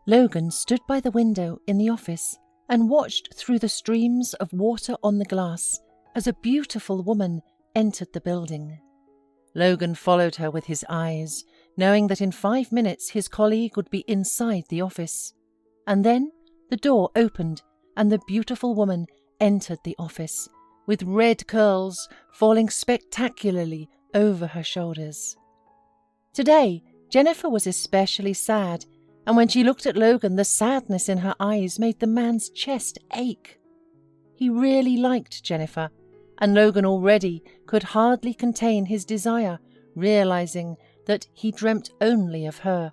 Logan stood by the window in the office and watched through the streams of water on the glass as a beautiful woman entered the building. Logan followed her with his eyes, knowing that in 5 minutes his colleague would be inside the office. And then the door opened and the beautiful woman entered the office, with red curls falling spectacularly over her shoulders. Today, Jennifer was especially sad, and when she looked at Logan, the sadness in her eyes made the man's chest ache. He really liked Jennifer, and Logan already could hardly contain his desire, realizing that he dreamt only of her.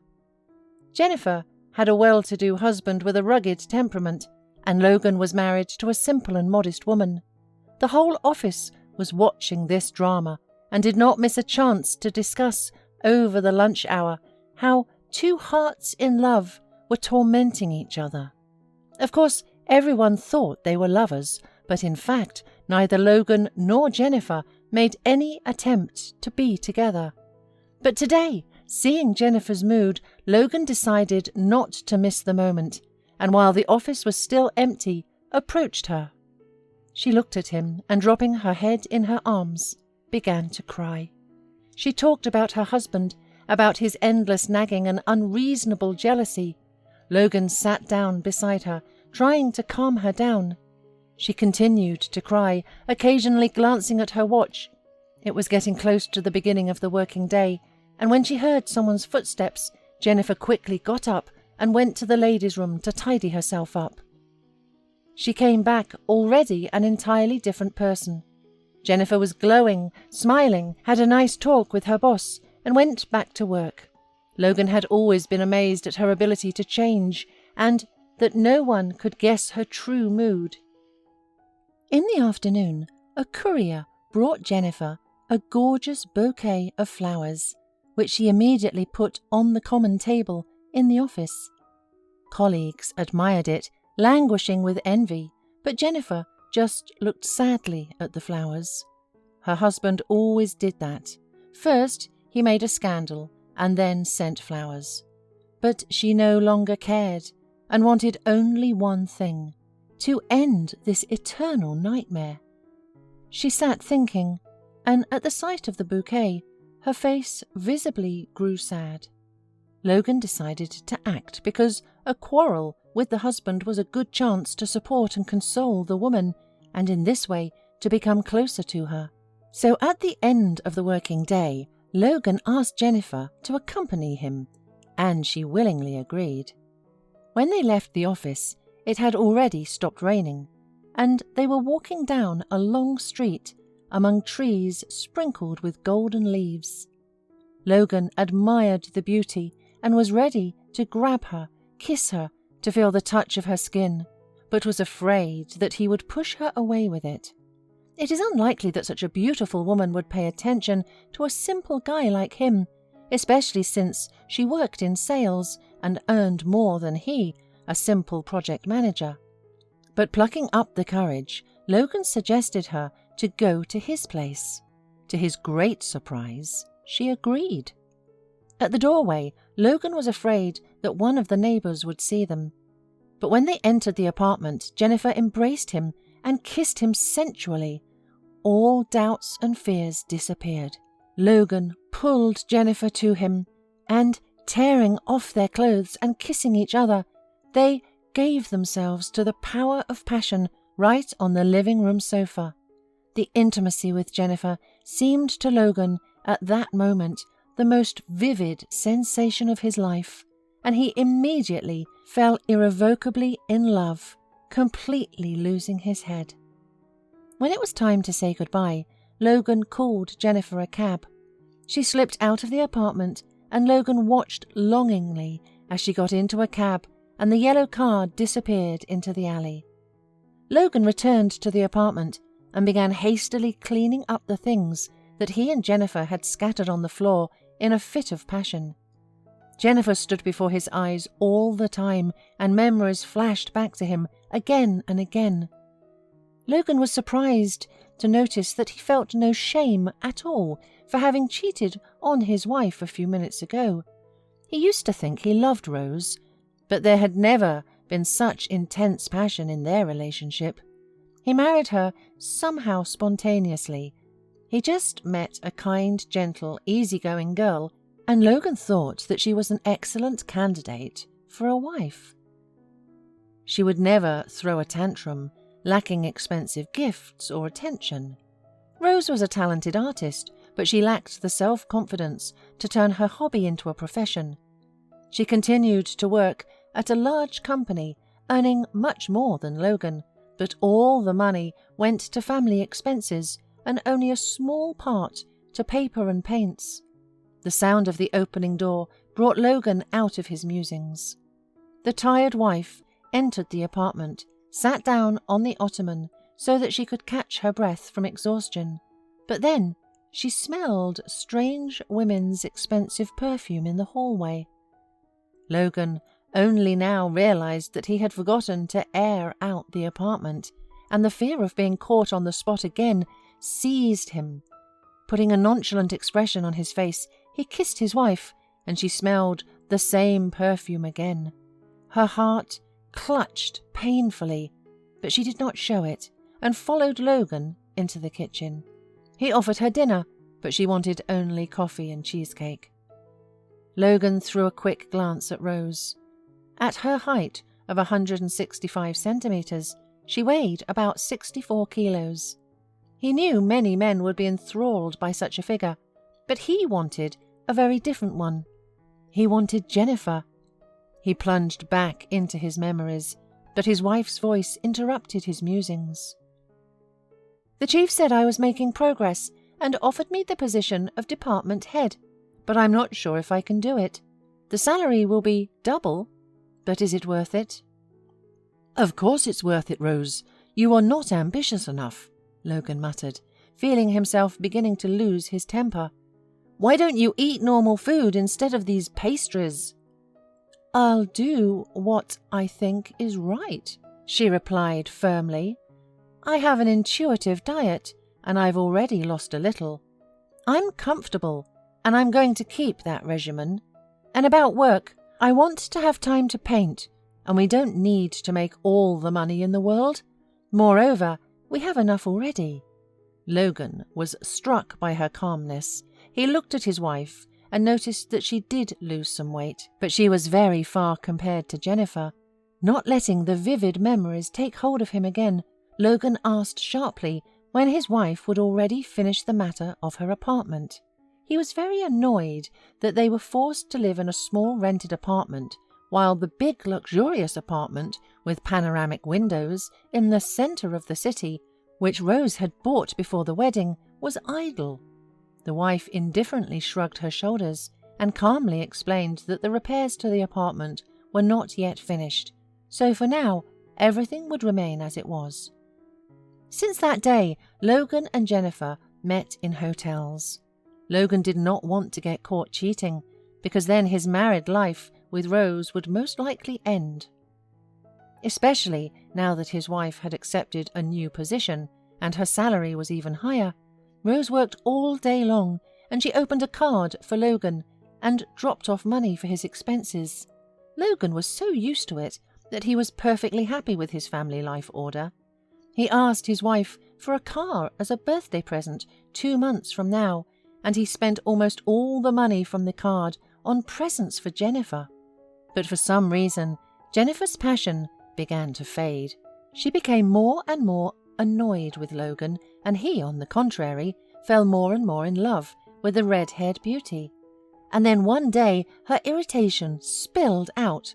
Jennifer had a well-to-do husband with a rugged temperament, and Logan was married to a simple and modest woman. The whole office was watching this drama and did not miss a chance to discuss over the lunch hour how two hearts in love were tormenting each other. Of course, everyone thought they were lovers, but in fact, neither Logan nor Jennifer made any attempt to be together. But today, seeing Jennifer's mood, Logan decided not to miss the moment, and while the office was still empty, approached her. She looked at him and, dropping her head in her arms, began to cry. She talked about her husband, about his endless nagging and unreasonable jealousy. Logan sat down beside her, trying to calm her down. She continued to cry, occasionally glancing at her watch. It was getting close to the beginning of the working day, and when she heard someone's footsteps, Jennifer quickly got up and went to the ladies' room to tidy herself up. She came back already an entirely different person. Jennifer was glowing, smiling, had a nice talk with her boss, and went back to work. Logan had always been amazed at her ability to change, and that no one could guess her true mood. In the afternoon, a courier brought Jennifer a gorgeous bouquet of flowers, which she immediately put on the common table in the office. Colleagues admired it, languishing with envy, but Jennifer just looked sadly at the flowers. Her husband always did that. First, he made a scandal and then sent flowers. But she no longer cared and wanted only one thing: to end this eternal nightmare. She sat thinking, and at the sight of the bouquet, her face visibly grew sad. Logan decided to act because a quarrel with the husband was a good chance to support and console the woman, and in this way to become closer to her. So at the end of the working day, Logan asked Jennifer to accompany him, and she willingly agreed. When they left the office, it had already stopped raining, and they were walking down a long street among trees sprinkled with golden leaves. Logan admired the beauty and was ready to grab her, kiss her, to feel the touch of her skin, but was afraid that he would push her away with it. It is unlikely that such a beautiful woman would pay attention to a simple guy like him, especially since she worked in sales and earned more than he, a simple project manager. But plucking up the courage, Logan suggested her to go to his place. To his great surprise, she agreed. At the doorway, Logan was afraid that one of the neighbors would see them. But when they entered the apartment, Jennifer embraced him and kissed him sensually. All doubts and fears disappeared. Logan pulled Jennifer to him, and, tearing off their clothes and kissing each other, they gave themselves to the power of passion right on the living room sofa. The intimacy with Jennifer seemed to Logan at that moment the most vivid sensation of his life, and he immediately fell irrevocably in love, completely losing his head. When it was time to say goodbye, Logan called Jennifer a cab. She slipped out of the apartment, and Logan watched longingly as she got into a cab and the yellow car disappeared into the alley. Logan returned to the apartment and began hastily cleaning up the things that he and Jennifer had scattered on the floor in a fit of passion. Jennifer stood before his eyes all the time, and memories flashed back to him again and again. Logan was surprised to notice that he felt no shame at all for having cheated on his wife a few minutes ago. He used to think he loved Rose, But there had never been such intense passion in their relationship. He married her somehow spontaneously. He just met a kind, gentle, easygoing girl, and Logan thought that she was an excellent candidate for a wife. She would never throw a tantrum, lacking expensive gifts or attention. Rose was a talented artist, but she lacked the self-confidence to turn her hobby into a profession. She continued to work at a large company, earning much more than Logan, but all the money went to family expenses and only a small part to paper and paints. The sound of the opening door brought Logan out of his musings. The tired wife entered the apartment, sat down on the ottoman so that she could catch her breath from exhaustion, but then she smelled strange women's expensive perfume in the hallway. Logan only now realized that he had forgotten to air out the apartment, and the fear of being caught on the spot again seized him. Putting a nonchalant expression on his face, he kissed his wife, and she smelled the same perfume again. Her heart clutched painfully, but she did not show it, and followed Logan into the kitchen. He offered her dinner, but she wanted only coffee and cheesecake. Logan threw a quick glance at Rose. At her height of 165 centimeters, she weighed about 64 kilos. He knew many men would be enthralled by such a figure, but he wanted a very different one. He wanted Jennifer. He plunged back into his memories, but his wife's voice interrupted his musings. The chief said I was making progress and offered me the position of department head, but I'm not sure if I can do it. The salary will be double, but is it worth it? Of course it's worth it, Rose. You are not ambitious enough, Logan muttered, feeling himself beginning to lose his temper. Why don't you eat normal food instead of these pastries? I'll do what I think is right, she replied firmly. I have an intuitive diet, and I've already lost a little. I'm comfortable, and I'm going to keep that regimen. And about work, I want to have time to paint, and we don't need to make all the money in the world. Moreover, we have enough already. Logan was struck by her calmness. He looked at his wife and noticed that she did lose some weight, but she was very far compared to Jennifer. Not letting the vivid memories take hold of him again, Logan asked sharply when his wife would already finish the matter of her apartment. He was very annoyed that they were forced to live in a small rented apartment, while the big luxurious apartment with panoramic windows in the centre of the city, which Rose had bought before the wedding, was idle. The wife indifferently shrugged her shoulders and calmly explained that the repairs to the apartment were not yet finished, so for now everything would remain as it was. Since that day, Logan and Jennifer met in hotels. Logan did not want to get caught cheating, because then his married life with Rose would most likely end. Especially now that his wife had accepted a new position and her salary was even higher. Rose worked all day long, and she opened a card for Logan and dropped off money for his expenses. Logan was so used to it that he was perfectly happy with his family life order. He asked his wife for a car as a birthday present 2 months from now, and he spent almost all the money from the card on presents for Jennifer. But for some reason, Jennifer's passion began to fade. She became more and more annoyed with Logan, and he, on the contrary, fell more and more in love with the red-haired beauty. And then one day her irritation spilled out.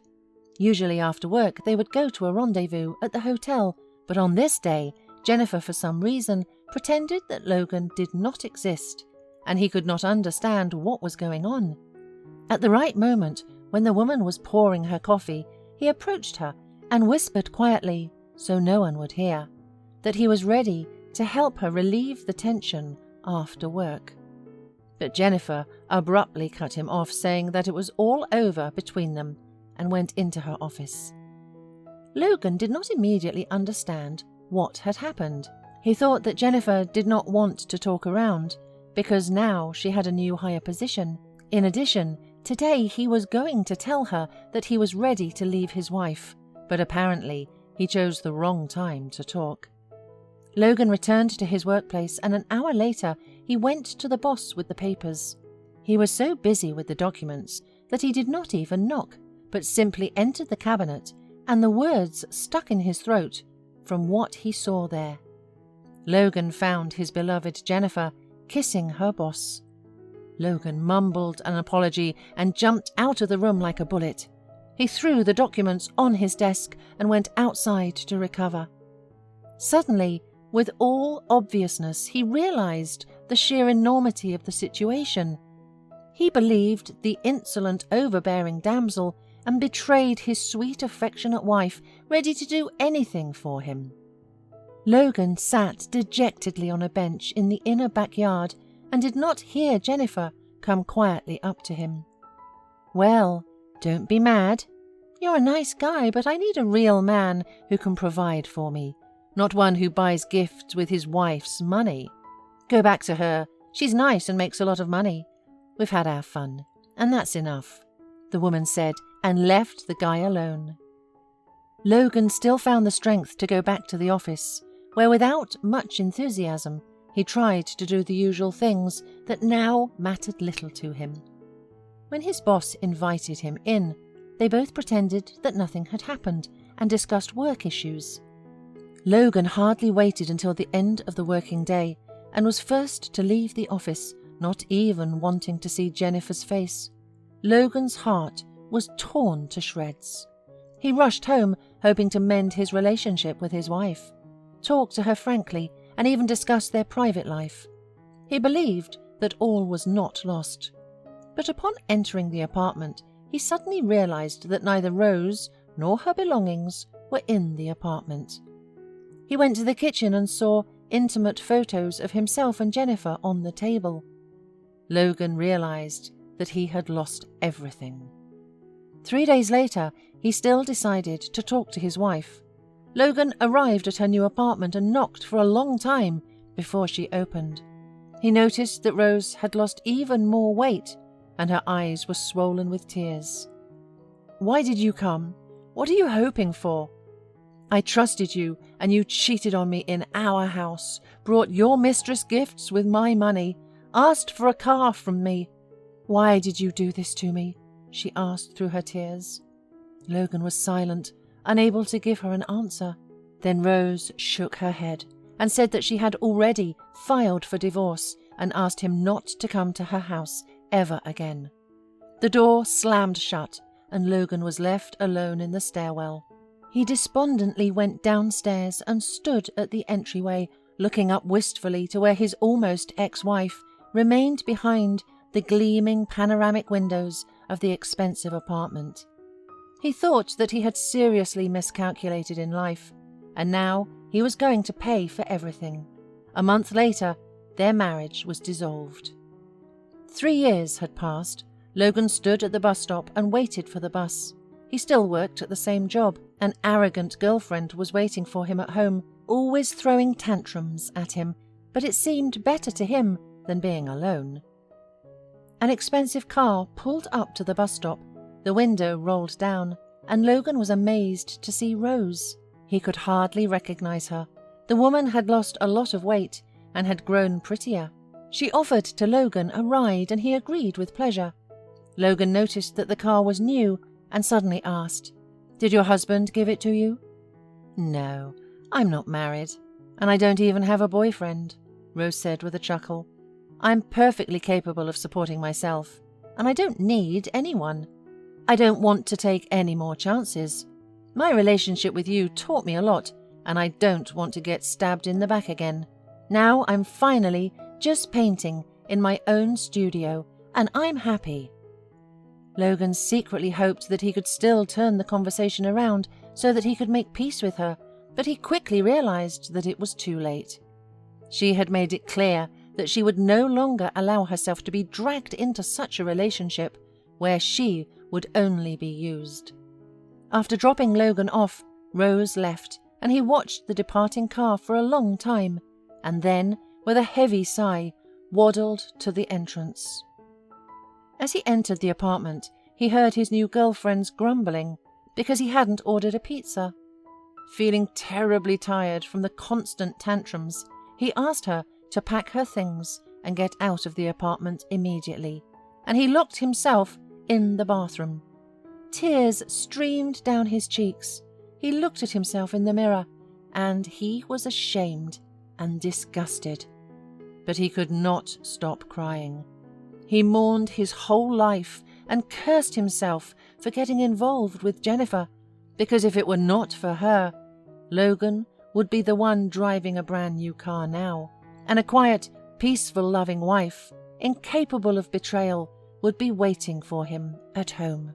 Usually after work they would go to a rendezvous at the hotel, but on this day Jennifer, for some reason, pretended that Logan did not exist, and he could not understand what was going on. At the right moment, when the woman was pouring her coffee, he approached her and whispered quietly, so no one would hear, that he was ready to help her relieve the tension after work. But Jennifer abruptly cut him off, saying that it was all over between them, and went into her office. Logan did not immediately understand what had happened. He thought that Jennifer did not want to talk around, because now she had a new higher position. In addition, Today he was going to tell her that he was ready to leave his wife, but apparently he chose the wrong time to talk. Logan returned to his workplace, and an hour later he went to the boss with the papers. He was so busy with the documents that he did not even knock, but simply entered the cabinet, and the words stuck in his throat from what he saw there. Logan found his beloved Jennifer kissing her boss. Logan mumbled an apology and jumped out of the room like a bullet. He threw the documents on his desk and went outside to recover. Suddenly, with all obviousness, he realized the sheer enormity of the situation. He believed the insolent, overbearing damsel and betrayed his sweet, affectionate wife, ready to do anything for him. Logan sat dejectedly on a bench in the inner backyard and did not hear Jennifer come quietly up to him. "Well, don't be mad. You're a nice guy, but I need a real man who can provide for me, not one who buys gifts with his wife's money. Go back to her. She's nice and makes a lot of money. We've had our fun, and that's enough," the woman said, and left the guy alone. Logan still found the strength to go back to the office, where without much enthusiasm he tried to do the usual things that now mattered little to him. When his boss invited him in, they both pretended that nothing had happened and discussed work issues. Logan hardly waited until the end of the working day and was first to leave the office, not even wanting to see Jennifer's face. Logan's heart was torn to shreds. He rushed home, hoping to mend his relationship with his wife, talk to her frankly, and even discuss their private life. He believed that all was not lost. But upon entering the apartment, he suddenly realized that neither Rose nor her belongings were in the apartment. He went to the kitchen and saw intimate photos of himself and Jennifer on the table. Logan realized that he had lost everything. 3 days later, he still decided to talk to his wife. Logan arrived at her new apartment and knocked for a long time before she opened. He noticed that Rose had lost even more weight, and her eyes were swollen with tears. "Why did you come? What are you hoping for? I trusted you, and you cheated on me in our house, brought your mistress gifts with my money, asked for a car from me. Why did you do this to me?" she asked through her tears. Logan was silent, unable to give her an answer. Then Rose shook her head and said that she had already filed for divorce and asked him not to come to her house ever again. The door slammed shut, and Logan was left alone in the stairwell. He despondently went downstairs and stood at the entryway, looking up wistfully to where his almost ex-wife remained behind the gleaming panoramic windows of the expensive apartment. He thought that he had seriously miscalculated in life, and now he was going to pay for everything. A month later, their marriage was dissolved. 3 years had passed. Logan stood at the bus stop and waited for the bus. He still worked at the same job. An arrogant girlfriend was waiting for him at home, always throwing tantrums at him, but it seemed better to him than being alone. An expensive car pulled up to the bus stop. The window rolled down, and Logan was amazed to see Rose. He could hardly recognize her. The woman had lost a lot of weight and had grown prettier. She offered to Logan a ride, and he agreed with pleasure. Logan noticed that the car was new and suddenly asked, "Did your husband give it to you?" "No, I'm not married, and I don't even have a boyfriend," Rose said with a chuckle. "I'm perfectly capable of supporting myself, and I don't need anyone. I don't want to take any more chances. My relationship with you taught me a lot, and I don't want to get stabbed in the back again. Now I'm finally just painting in my own studio, and I'm happy." Logan secretly hoped that he could still turn the conversation around so that he could make peace with her, but he quickly realized that it was too late. She had made it clear that she would no longer allow herself to be dragged into such a relationship where she would only be used. After dropping Logan off, Rose left, and he watched the departing car for a long time, and then, with a heavy sigh, waddled to the entrance. As he entered the apartment, he heard his new girlfriend's grumbling because he hadn't ordered a pizza. Feeling terribly tired from the constant tantrums, he asked her to pack her things and get out of the apartment immediately, and he locked himself in the bathroom. Tears streamed down his cheeks. He looked at himself in the mirror, and he was ashamed and disgusted. But he could not stop crying. He mourned his whole life and cursed himself for getting involved with Jennifer, because if it were not for her, Logan would be the one driving a brand new car now, and a quiet, peaceful, loving wife, incapable of betrayal, would be waiting for him at home.